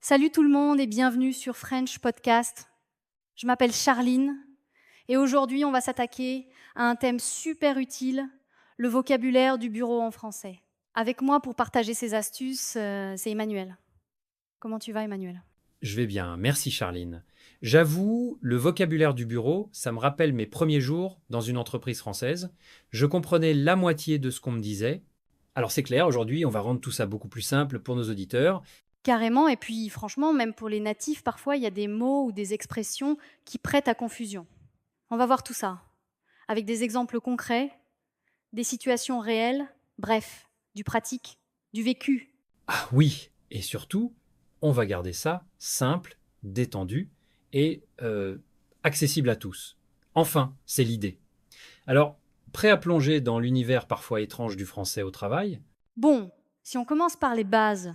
Salut tout le monde et bienvenue sur French Podcast. Je m'appelle Charline et aujourd'hui on va s'attaquer à un thème super utile, le vocabulaire du bureau en français. Avec moi pour partager ses astuces, c'est Emmanuel. Comment tu vas Emmanuel? Je vais bien, merci Charline. J'avoue, le vocabulaire du bureau, ça me rappelle mes premiers jours dans une entreprise française. Je comprenais la moitié de ce qu'on me disait. Alors c'est clair, aujourd'hui, on va rendre tout ça beaucoup plus simple pour nos auditeurs. Carrément, et puis franchement, même pour les natifs, parfois il y a des mots ou des expressions qui prêtent à confusion. On va voir tout ça, avec des exemples concrets, des situations réelles, bref, du pratique, du vécu. Ah oui, et surtout, on va garder ça simple, détendu et accessible à tous. Enfin, c'est l'idée. Alors, prêt à plonger dans l'univers parfois étrange du français au travail? Bon, si on commence par les bases,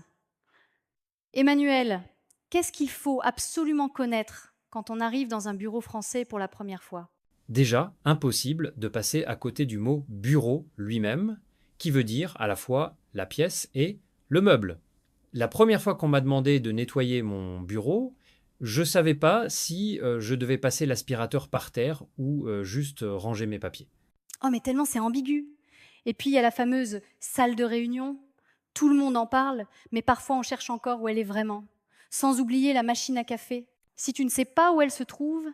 Emmanuel, qu'est-ce qu'il faut absolument connaître quand on arrive dans un bureau français pour la première fois? Déjà, impossible de passer à côté du mot bureau lui-même, qui veut dire à la fois la pièce et le meuble. La première fois qu'on m'a demandé de nettoyer mon bureau, je ne savais pas si je devais passer l'aspirateur par terre ou juste ranger mes papiers. Oh, mais tellement c'est ambigu. Et puis il y a la fameuse salle de réunion. Tout le monde en parle, mais parfois on cherche encore où elle est vraiment. Sans oublier la machine à café. Si tu ne sais pas où elle se trouve,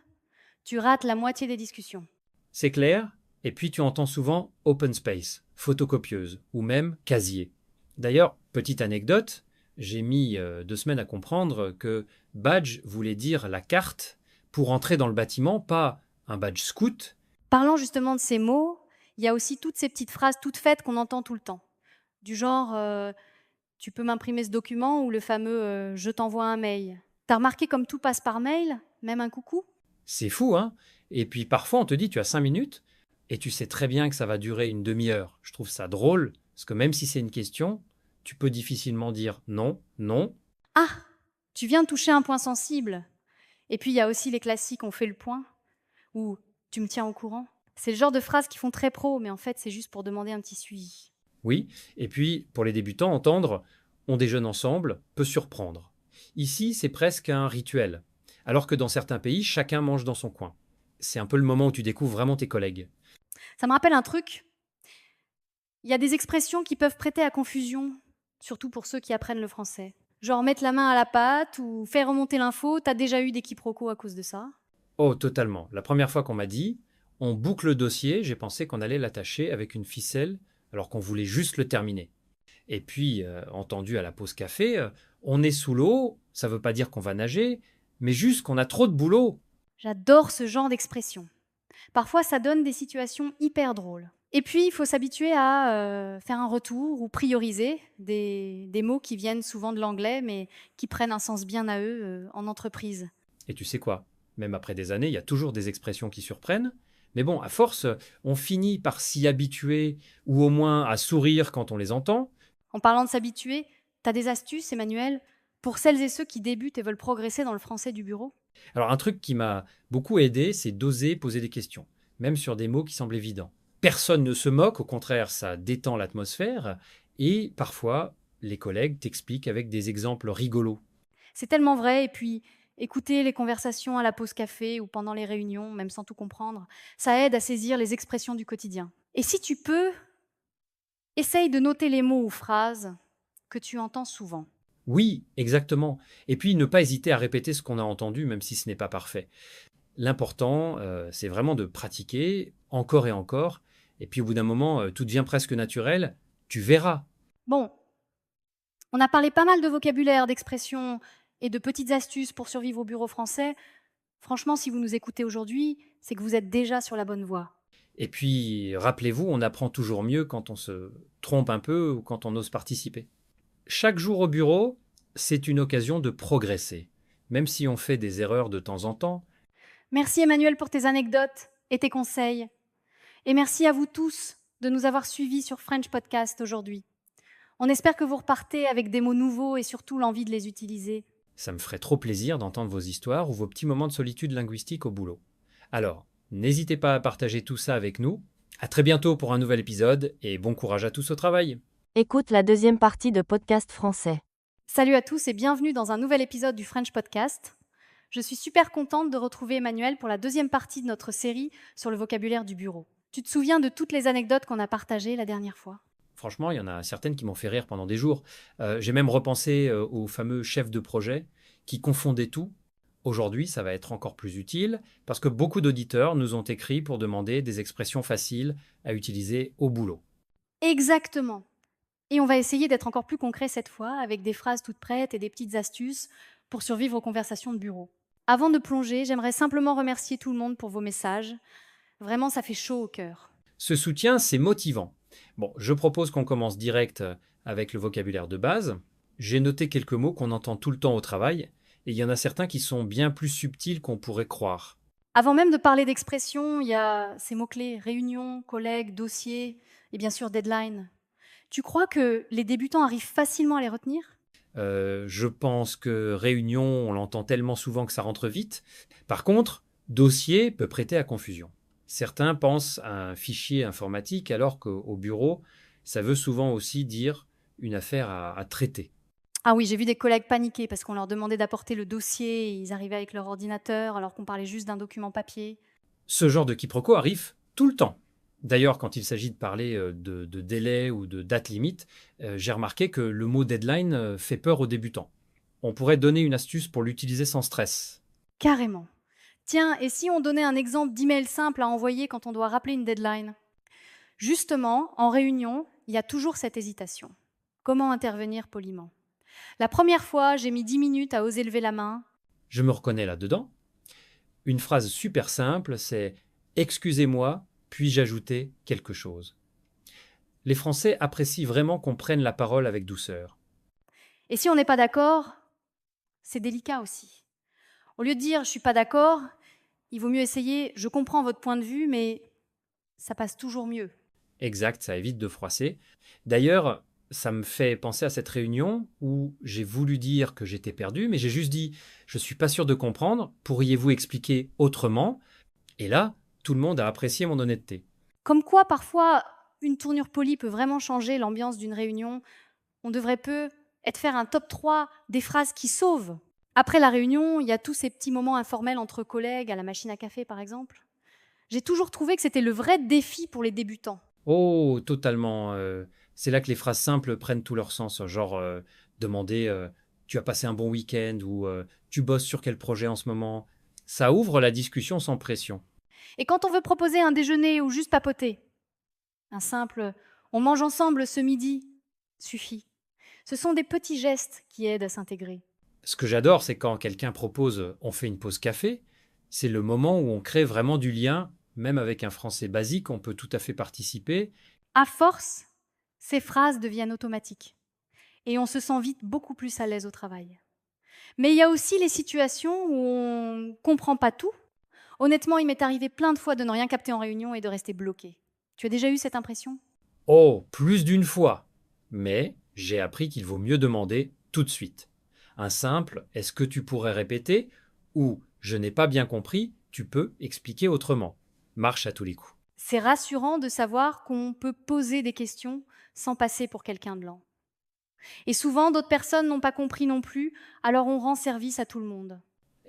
tu rates la moitié des discussions. C'est clair? Et puis tu entends souvent open space, photocopieuse ou même casier. D'ailleurs, petite anecdote, j'ai mis 2 semaines à comprendre que badge voulait dire la carte pour entrer dans le bâtiment, pas un badge scout. Parlant justement de ces mots, il y a aussi toutes ces petites phrases toutes faites qu'on entend tout le temps. Du genre tu peux m'imprimer ce document ou le fameux je t'envoie un mail. T'as remarqué comme tout passe par mail, même un coucou? C'est fou, hein? Et puis parfois on te dit tu as 5 minutes et tu sais très bien que ça va durer une demi-heure. Je trouve ça drôle parce que même si c'est une question, tu peux difficilement dire non, non. Ah, tu viens de toucher un point sensible. Et puis il y a aussi les classiques on fait le point ou tu me tiens au courant. C'est le genre de phrases qui font très pro, mais en fait c'est juste pour demander un petit suivi. Oui, et puis pour les débutants, entendre on déjeune ensemble peut surprendre. Ici, c'est presque un rituel, alors que dans certains pays, chacun mange dans son coin. C'est un peu le moment où tu découvres vraiment tes collègues. Ça me rappelle un truc, il y a des expressions qui peuvent prêter à confusion, surtout pour ceux qui apprennent le français. Genre mettre la main à la pâte ou faire remonter l'info, t'as déjà eu des quiproquos à cause de ça? Oh, totalement. La première fois qu'on m'a dit on boucle le dossier, j'ai pensé qu'on allait l'attacher avec une ficelle alors qu'on voulait juste le terminer. Et puis, entendu à la pause café, on est sous l'eau, ça ne veut pas dire qu'on va nager, mais juste qu'on a trop de boulot. J'adore ce genre d'expression. Parfois, ça donne des situations hyper drôles. Et puis, il faut s'habituer à faire un retour ou prioriser des mots qui viennent souvent de l'anglais, mais qui prennent un sens bien à eux en entreprise. Et tu sais quoi? Même après des années, il y a toujours des expressions qui surprennent. Mais bon, à force, on finit par s'y habituer ou au moins à sourire quand on les entend. En parlant de s'habituer, t'as des astuces, Emmanuel, pour celles et ceux qui débutent et veulent progresser dans le français du bureau? Alors un truc qui m'a beaucoup aidé, c'est d'oser poser des questions, même sur des mots qui semblent évidents. Personne ne se moque, au contraire, ça détend l'atmosphère. Et parfois, les collègues t'expliquent avec des exemples rigolos. C'est tellement vrai, et puis écouter les conversations à la pause café ou pendant les réunions, même sans tout comprendre, ça aide à saisir les expressions du quotidien. Et si tu peux, essaye de noter les mots ou phrases que tu entends souvent. Oui, exactement. Et puis ne pas hésiter à répéter ce qu'on a entendu, même si ce n'est pas parfait. L'important, c'est vraiment de pratiquer encore et encore. Et puis au bout d'un moment, tout devient presque naturel. Tu verras. Bon, on a parlé pas mal de vocabulaire, d'expressions et de petites astuces pour survivre au bureau français. Franchement, si vous nous écoutez aujourd'hui, c'est que vous êtes déjà sur la bonne voie. Et puis, rappelez-vous, on apprend toujours mieux quand on se trompe un peu ou quand on ose participer. Chaque jour au bureau, c'est une occasion de progresser. Même si on fait des erreurs de temps en temps. Merci Emmanuel pour tes anecdotes et tes conseils. Et merci à vous tous de nous avoir suivis sur French Podcast aujourd'hui. On espère que vous repartez avec des mots nouveaux et surtout l'envie de les utiliser. Ça me ferait trop plaisir d'entendre vos histoires ou vos petits moments de solitude linguistique au boulot. Alors, n'hésitez pas à partager tout ça avec nous. À très bientôt pour un nouvel épisode et bon courage à tous au travail. Écoute la deuxième partie de Podcast français. Salut à tous et bienvenue dans un nouvel épisode du French Podcast. Je suis super contente de retrouver Emmanuel pour la deuxième partie de notre série sur le vocabulaire du bureau. Tu te souviens de toutes les anecdotes qu'on a partagées la dernière fois ? Franchement, il y en a certaines qui m'ont fait rire pendant des jours. J'ai même repensé au fameux chef de projet qui confondait tout. Aujourd'hui, ça va être encore plus utile parce que beaucoup d'auditeurs nous ont écrit pour demander des expressions faciles à utiliser au boulot. Exactement. Et on va essayer d'être encore plus concret cette fois, avec des phrases toutes prêtes et des petites astuces pour survivre aux conversations de bureau. Avant de plonger, j'aimerais simplement remercier tout le monde pour vos messages. Vraiment, ça fait chaud au cœur. Ce soutien, c'est motivant. Bon, je propose qu'on commence direct avec le vocabulaire de base. J'ai noté quelques mots qu'on entend tout le temps au travail, et il y en a certains qui sont bien plus subtils qu'on pourrait croire. Avant même de parler d'expression, il y a ces mots-clés, réunion, collègue, dossier et bien sûr deadline. Tu crois que les débutants arrivent facilement à les retenir ? Je pense que réunion, on l'entend tellement souvent que ça rentre vite. Par contre, dossier peut prêter à confusion. Certains pensent à un fichier informatique alors qu'au bureau, ça veut souvent aussi dire une affaire à traiter. Ah oui, j'ai vu des collègues paniquer parce qu'on leur demandait d'apporter le dossier et ils arrivaient avec leur ordinateur alors qu'on parlait juste d'un document papier. Ce genre de quiproquo arrive tout le temps. D'ailleurs, quand il s'agit de parler de délai ou de date limite, j'ai remarqué que le mot deadline fait peur aux débutants. On pourrait donner une astuce pour l'utiliser sans stress. Carrément. Tiens, et si on donnait un exemple d'email simple à envoyer quand on doit rappeler une deadline ? Justement, en réunion, il y a toujours cette hésitation. Comment intervenir poliment ? La première fois, j'ai mis 10 minutes à oser lever la main. Je me reconnais là-dedans. Une phrase super simple, c'est « Excusez-moi, puis-je ajouter quelque chose ?» Les Français apprécient vraiment qu'on prenne la parole avec douceur. Et si on n'est pas d'accord, c'est délicat aussi. Au lieu de dire « je suis pas d'accord », il vaut mieux essayer « je comprends votre point de vue, mais ça passe toujours mieux ». Exact, ça évite de froisser. D'ailleurs, ça me fait penser à cette réunion où j'ai voulu dire que j'étais perdu, mais j'ai juste dit « je suis pas sûr de comprendre, pourriez-vous expliquer autrement ?» Et là, tout le monde a apprécié mon honnêteté. Comme quoi, parfois, une tournure polie peut vraiment changer l'ambiance d'une réunion. On devrait peut-être faire un top 3 des phrases qui sauvent. Après la réunion, il y a tous ces petits moments informels entre collègues, à la machine à café par exemple. J'ai toujours trouvé que c'était le vrai défi pour les débutants. Oh, totalement. C'est là que les phrases simples prennent tout leur sens. Genre, demander tu as passé un bon week-end ou tu bosses sur quel projet en ce moment. Ça ouvre la discussion sans pression. Et quand on veut proposer un déjeuner ou juste papoter, un simple « on mange ensemble ce midi » suffit. Ce sont des petits gestes qui aident à s'intégrer. Ce que j'adore, c'est quand quelqu'un propose on fait une pause café. C'est le moment où on crée vraiment du lien. Même avec un français basique, on peut tout à fait participer. À force, ces phrases deviennent automatiques. Et on se sent vite beaucoup plus à l'aise au travail. Mais il y a aussi les situations où on ne comprend pas tout. Honnêtement, il m'est arrivé plein de fois de ne rien capter en réunion et de rester bloqué. Tu as déjà eu cette impression ? Oh, plus d'une fois. Mais j'ai appris qu'il vaut mieux demander tout de suite. Un simple « est-ce que tu pourrais répéter ?» ou « je n'ai pas bien compris, tu peux expliquer autrement ?» marche à tous les coups. C'est rassurant de savoir qu'on peut poser des questions sans passer pour quelqu'un de lent. Et souvent, d'autres personnes n'ont pas compris non plus, alors on rend service à tout le monde.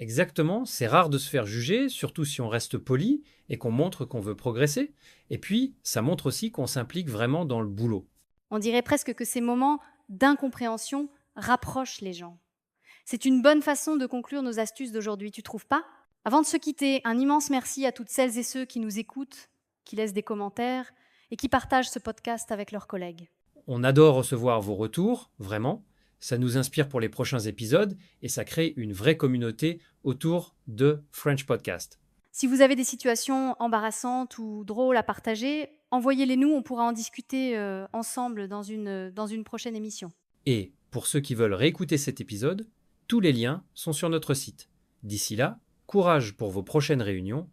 Exactement, c'est rare de se faire juger, surtout si on reste poli et qu'on montre qu'on veut progresser. Et puis, ça montre aussi qu'on s'implique vraiment dans le boulot. On dirait presque que ces moments d'incompréhension rapprochent les gens. C'est une bonne façon de conclure nos astuces d'aujourd'hui, tu trouves pas ? Avant de se quitter, un immense merci à toutes celles et ceux qui nous écoutent, qui laissent des commentaires et qui partagent ce podcast avec leurs collègues. On adore recevoir vos retours, vraiment. Ça nous inspire pour les prochains épisodes et ça crée une vraie communauté autour de French Podcast. Si vous avez des situations embarrassantes ou drôles à partager, envoyez-les nous, on pourra en discuter ensemble dans une prochaine émission. Et pour ceux qui veulent réécouter cet épisode, tous les liens sont sur notre site. D'ici là, courage pour vos prochaines réunions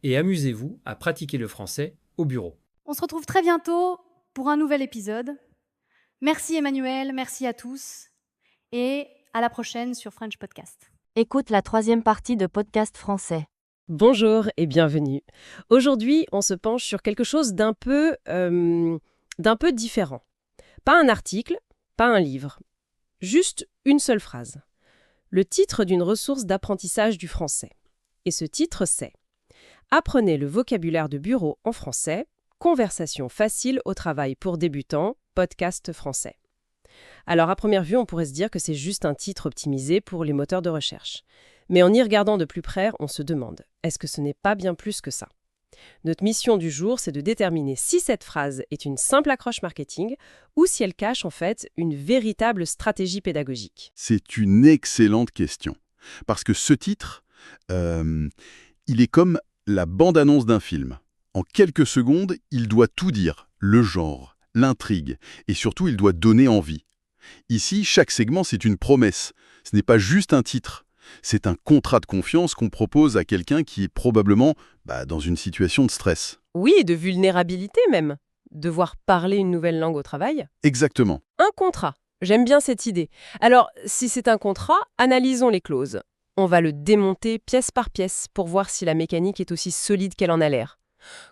et amusez-vous à pratiquer le français au bureau. On se retrouve très bientôt pour un nouvel épisode. Merci Emmanuel, merci à tous et à la prochaine sur French Podcast. Écoute la 3e partie de Podcast français. Bonjour et bienvenue. Aujourd'hui, on se penche sur quelque chose d'un peu différent. Pas un article, pas un livre. Juste une seule phrase. Le titre d'une ressource d'apprentissage du français. Et ce titre, c'est « Apprenez le vocabulaire de bureau en français, conversation facile au travail pour débutants, podcast français ». Alors à première vue, on pourrait se dire que c'est juste un titre optimisé pour les moteurs de recherche. Mais en y regardant de plus près, on se demande, est-ce que ce n'est pas bien plus que ça ? Notre mission du jour, c'est de déterminer si cette phrase est une simple accroche marketing ou si elle cache en fait une véritable stratégie pédagogique. C'est une excellente question. Parce que ce titre, il est comme la bande-annonce d'un film. En quelques secondes, il doit tout dire, le genre, l'intrigue, et surtout, il doit donner envie. Ici, chaque segment, c'est une promesse. Ce n'est pas juste un titre. C'est un contrat de confiance qu'on propose à quelqu'un qui est probablement dans une situation de stress. Oui, et de vulnérabilité même. Devoir parler une nouvelle langue au travail. Exactement. Un contrat. J'aime bien cette idée. Alors, si c'est un contrat, analysons les clauses. On va le démonter pièce par pièce pour voir si la mécanique est aussi solide qu'elle en a l'air.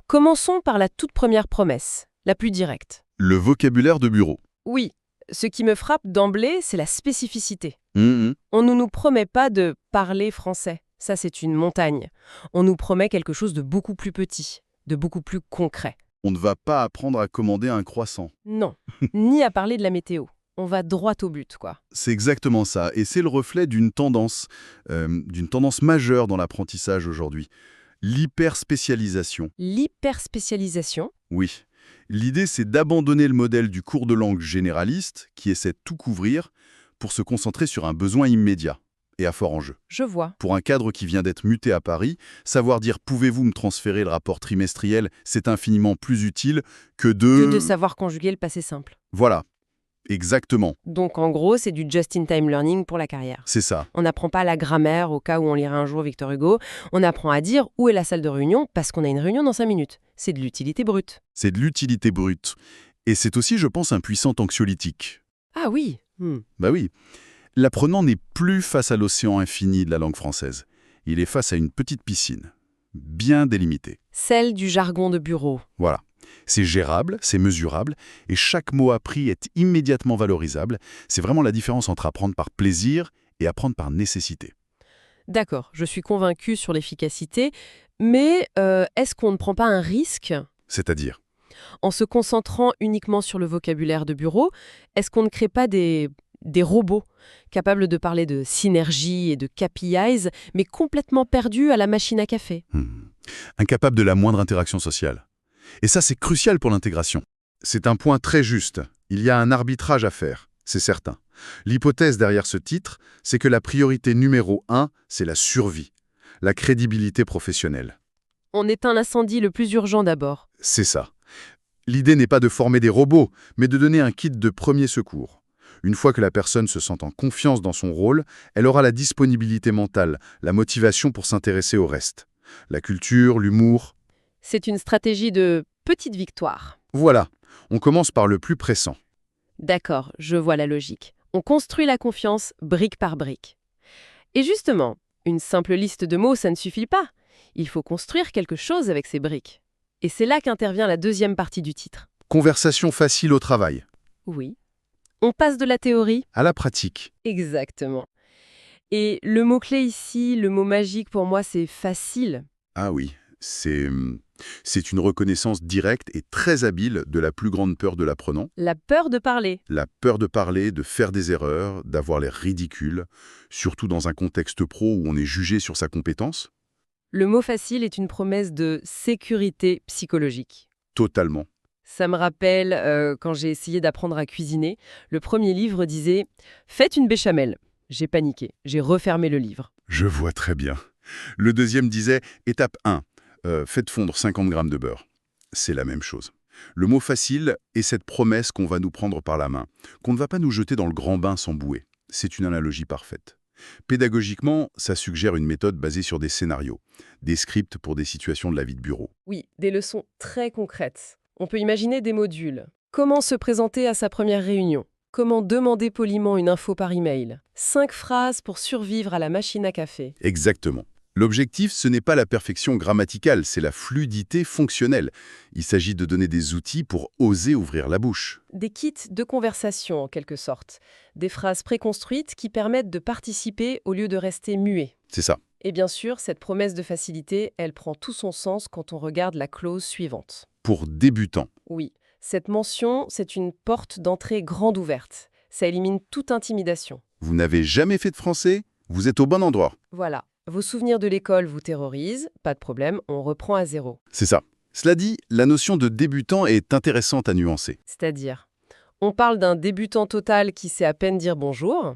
Commençons par la toute première promesse, la plus directe. Le vocabulaire de bureau. Oui, ce qui me frappe d'emblée, c'est la spécificité. Mmh. On ne nous promet pas de parler français. Ça, c'est une montagne. On nous promet quelque chose de beaucoup plus petit, de beaucoup plus concret. On ne va pas apprendre à commander un croissant. Non, ni à parler de la météo. On va droit au but, quoi. C'est exactement ça, et c'est le reflet d'une tendance majeure dans l'apprentissage aujourd'hui. L'hyperspécialisation. L'hyperspécialisation. Oui. L'idée, c'est d'abandonner le modèle du cours de langue généraliste, qui essaie de tout couvrir, pour se concentrer sur un besoin immédiat et à fort enjeu. Je vois. Pour un cadre qui vient d'être muté à Paris, savoir dire « pouvez-vous me transférer le rapport trimestriel ?» c'est infiniment plus utile que Que de savoir conjuguer le passé simple. Voilà, exactement, Donc en gros, c'est du just-in-time learning pour la carrière. c'est ça. On n'apprend pas la grammaire au cas où on lirait un jour Victor Hugo. On apprend à dire où est la salle de réunion parce qu'on a une réunion dans 5 minutes. C'est de l'utilité brute. C'est de l'utilité brute. Et c'est aussi, je pense, un puissant anxiolytique. Ah oui. Bah oui. L'apprenant n'est plus face à l'océan infini de la langue française. Il est face à une petite piscine, bien délimitée. Celle du jargon de bureau. Voilà. C'est gérable, c'est mesurable, et chaque mot appris est immédiatement valorisable. C'est vraiment la différence entre apprendre par plaisir et apprendre par nécessité. D'accord, je suis convaincue sur l'efficacité, mais est-ce qu'on ne prend pas un risque ? C'est-à-dire, En se concentrant uniquement sur le vocabulaire de bureau, est-ce qu'on ne crée pas des robots capables de parler de synergie et de KPIs, mais complètement perdus à la machine à café ? incapable de la moindre interaction sociale. Et ça, c'est crucial pour l'intégration. C'est un point très juste. Il y a un arbitrage à faire, c'est certain. L'hypothèse derrière ce titre, c'est que la priorité numéro 1, c'est la survie, la crédibilité professionnelle. On éteint l'incendie le plus urgent d'abord. C'est ça. L'idée n'est pas de former des robots, mais de donner un kit de premier secours. Une fois que la personne se sent en confiance dans son rôle, elle aura la disponibilité mentale, la motivation pour s'intéresser au reste. La culture, l'humour. C'est une stratégie de petite victoire. Voilà, on commence par le plus pressant. D'accord, je vois la logique. On construit la confiance brique par brique. Et justement, une simple liste de mots, ça ne suffit pas. Il faut construire quelque chose avec ces briques. Et c'est là qu'intervient la deuxième partie du titre. Conversation facile au travail. Oui. On passe de la théorie. À la pratique. Exactement. Et le mot-clé ici, le mot magique pour moi, c'est facile. Ah oui, c'est une reconnaissance directe et très habile de la plus grande peur de l'apprenant. La peur de parler. La peur de parler, de faire des erreurs, d'avoir l'air ridicule, surtout dans un contexte pro où on est jugé sur sa compétence. Le mot facile est une promesse de sécurité psychologique. Totalement. Ça me rappelle quand j'ai essayé d'apprendre à cuisiner. Le premier livre disait « Faites une béchamel ». J'ai paniqué, j'ai refermé le livre. Je vois très bien. Le deuxième disait « Étape 1, faites fondre 50 grammes de beurre ». C'est la même chose. Le mot facile est cette promesse qu'on va nous prendre par la main, qu'on ne va pas nous jeter dans le grand bain sans bouée. C'est une analogie parfaite. Pédagogiquement, ça suggère une méthode basée sur des scénarios, des scripts pour des situations de la vie de bureau. Oui, des leçons très concrètes. On peut imaginer des modules. Comment se présenter à sa première réunion ? Comment demander poliment une info par email ? 5 phrases pour survivre à la machine à café. Exactement. L'objectif, ce n'est pas la perfection grammaticale, c'est la fluidité fonctionnelle. Il s'agit de donner des outils pour oser ouvrir la bouche. Des kits de conversation, en quelque sorte. Des phrases préconstruites qui permettent de participer au lieu de rester muet. C'est ça. Et bien sûr, cette promesse de facilité, elle prend tout son sens quand on regarde la clause suivante. Pour débutants. Oui, cette mention, c'est une porte d'entrée grande ouverte. Ça élimine toute intimidation. Vous n'avez jamais fait de français? Vous êtes au bon endroit. Voilà. Vos souvenirs de l'école vous terrorisent, pas de problème, on reprend à zéro. C'est ça. Cela dit, la notion de débutant est intéressante à nuancer. C'est-à-dire, on parle d'un débutant total qui sait à peine dire bonjour,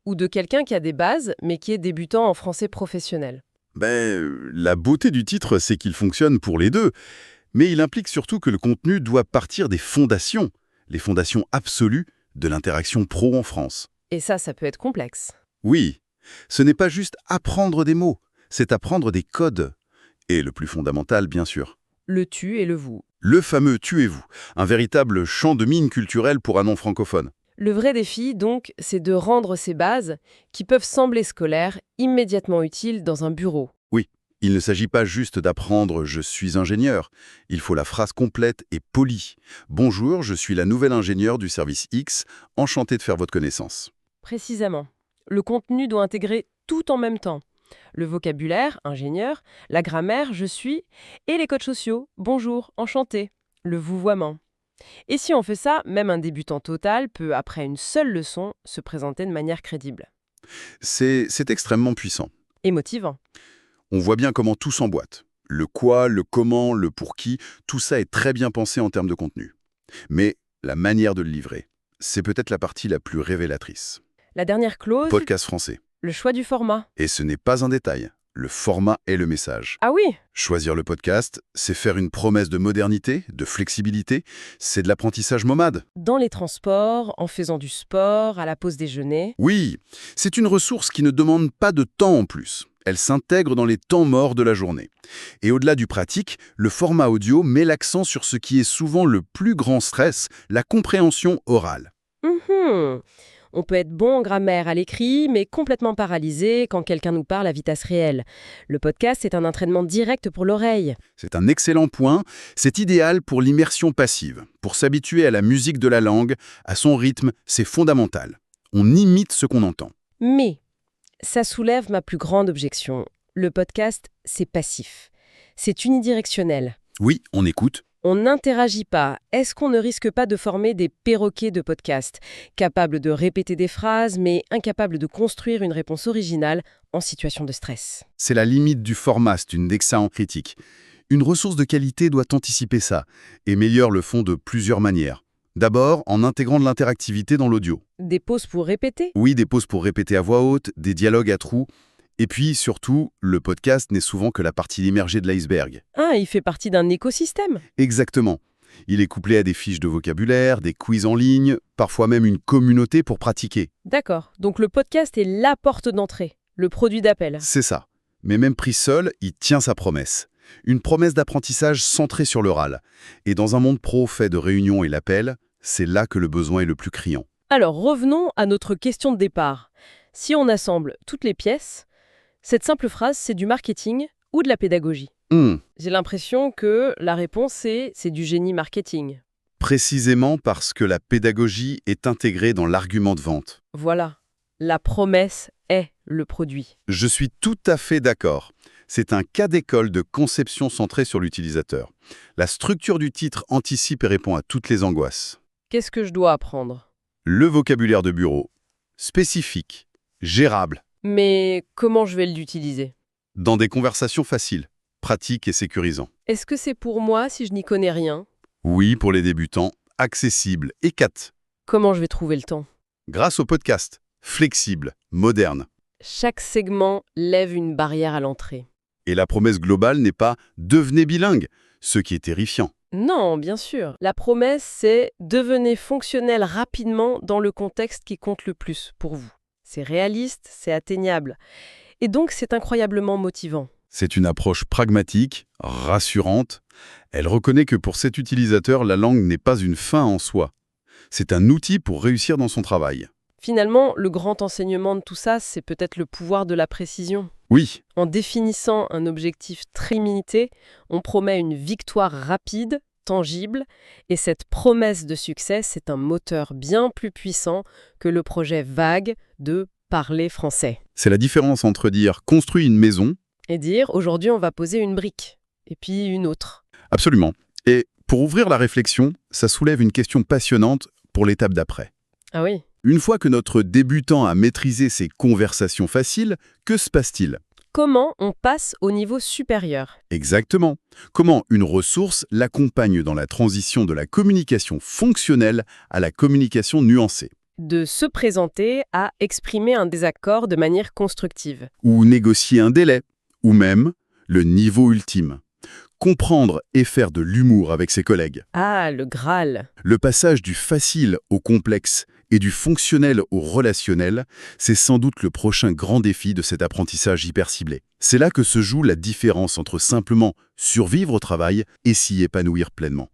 ou de quelqu'un qui a des bases, mais qui est débutant en français professionnel. La beauté du titre, c'est qu'il fonctionne pour les deux. Mais il implique surtout que le contenu doit partir des fondations, les fondations absolues de l'interaction pro en France. Et ça peut être complexe. Oui, ce n'est pas juste apprendre des mots, c'est apprendre des codes. Et le plus fondamental, bien sûr. Le tu et le vous. Le fameux tuez-vous, un véritable champ de mine culturel pour un non-francophone. Le vrai défi, donc, c'est de rendre ces bases, qui peuvent sembler scolaires, immédiatement utiles dans un bureau. Il ne s'agit pas juste d'apprendre « je suis ingénieur ». Il faut la phrase complète et polie. « Bonjour, je suis la nouvelle ingénieure du service X, enchanté de faire votre connaissance ». Précisément. Le contenu doit intégrer tout en même temps. Le vocabulaire, ingénieur, la grammaire, je suis, et les codes sociaux, bonjour, enchanté, le vouvoiement. Et si on fait ça, même un débutant total peut, après une seule leçon, se présenter de manière crédible. C'est extrêmement puissant. Et motivant. On voit bien comment tout s'emboîte. Le quoi, le comment, le pour qui, tout ça est très bien pensé en termes de contenu. Mais la manière de le livrer, c'est peut-être la partie la plus révélatrice. La dernière clause, Podcast français. le choix du format. Et ce n'est pas un détail. Le format est le message. Ah oui, Choisir le podcast, c'est faire une promesse de modernité, de flexibilité, c'est de l'apprentissage nomade. dans les transports, en faisant du sport, à la pause déjeuner. Oui, c'est une ressource qui ne demande pas de temps en plus. Elle s'intègre dans les temps morts de la journée. Et au-delà du pratique, le format audio met l'accent sur ce qui est souvent le plus grand stress, la compréhension orale. On peut être bon en grammaire à l'écrit, mais complètement paralysé quand quelqu'un nous parle à vitesse réelle. Le podcast est un entraînement direct pour l'oreille. C'est un excellent point, c'est idéal pour l'immersion passive. Pour s'habituer à la musique de la langue, à son rythme, c'est fondamental. On imite ce qu'on entend. Mais ça soulève ma plus grande objection. Le podcast, c'est passif. C'est unidirectionnel. Oui, on écoute. On n'interagit pas. Est-ce qu'on ne risque pas de former des perroquets de podcast, capables de répéter des phrases, mais incapables de construire une réponse originale en situation de stress? C'est la limite du format, c'est une excellente critique. Une ressource de qualité doit anticiper ça, et Meilleur le font de plusieurs manières. D'abord, en intégrant de l'interactivité dans l'audio. Des pauses pour répéter? Oui, des pauses pour répéter à voix haute, des dialogues à trous. Et puis, surtout, le podcast n'est souvent que la partie immergée de l'iceberg. Ah, il fait partie d'un écosystème. Exactement. Il est couplé à des fiches de vocabulaire, des quiz en ligne, parfois même une communauté pour pratiquer. D'accord. Donc le podcast est la porte d'entrée, le produit d'appel. C'est ça. Mais même pris seul, il tient sa promesse. Une promesse d'apprentissage centrée sur l'oral. Et dans un monde pro fait de réunions et l'appel, c'est là que le besoin est le plus criant. Alors revenons à notre question de départ. Si on assemble toutes les pièces, cette simple phrase, c'est du marketing ou de la pédagogie? J'ai l'impression que la réponse c'est du génie marketing. Précisément parce que la pédagogie est intégrée dans l'argument de vente. Voilà, la promesse est le produit. Je suis tout à fait d'accord. C'est un cas d'école de conception centrée sur l'utilisateur. La structure du titre anticipe et répond à toutes les angoisses. Qu'est-ce que je dois apprendre? Le vocabulaire de bureau, spécifique, gérable, Mais comment je vais l'utiliser? dans des conversations faciles, pratiques et sécurisants. Est-ce que c'est pour moi si je n'y connais rien? Oui, pour les débutants, accessible et 4. Comment je vais trouver le temps? Grâce au podcast, flexible, moderne. Chaque segment lève une barrière à l'entrée. Et la promesse globale n'est pas « devenez bilingue », ce qui est terrifiant. Non, bien sûr. La promesse, c'est « devenez fonctionnel rapidement dans le contexte qui compte le plus pour vous ». C'est réaliste, c'est atteignable. Et donc, c'est incroyablement motivant. C'est une approche pragmatique, rassurante. Elle reconnaît que pour cet utilisateur, la langue n'est pas une fin en soi. C'est un outil pour réussir dans son travail. Finalement, le grand enseignement de tout ça, c'est peut-être le pouvoir de la précision. Oui, En définissant un objectif très limité, on promet une victoire rapide, tangible, et cette promesse de succès, c'est un moteur bien plus puissant que le projet vague de parler français. c'est la différence entre dire « construis une maison », Et dire, aujourd'hui, on va poser une brique, et puis une autre. absolument. Et pour ouvrir la réflexion, ça soulève une question passionnante pour l'étape d'après. Ah oui. Une fois que notre débutant a maîtrisé ses conversations faciles, que se passe-t-il? Comment on passe au niveau supérieur? Exactement. Comment une ressource l'accompagne dans la transition de la communication fonctionnelle à la communication nuancée? De se présenter à exprimer un désaccord de manière constructive. Ou négocier un délai? Ou même le niveau ultime? Comprendre et faire de l'humour avec ses collègues. Ah, le Graal. Le passage du facile au complexe et du fonctionnel au relationnel, c'est sans doute le prochain grand défi de cet apprentissage hyper ciblé. C'est là que se joue la différence entre simplement survivre au travail et s'y épanouir pleinement.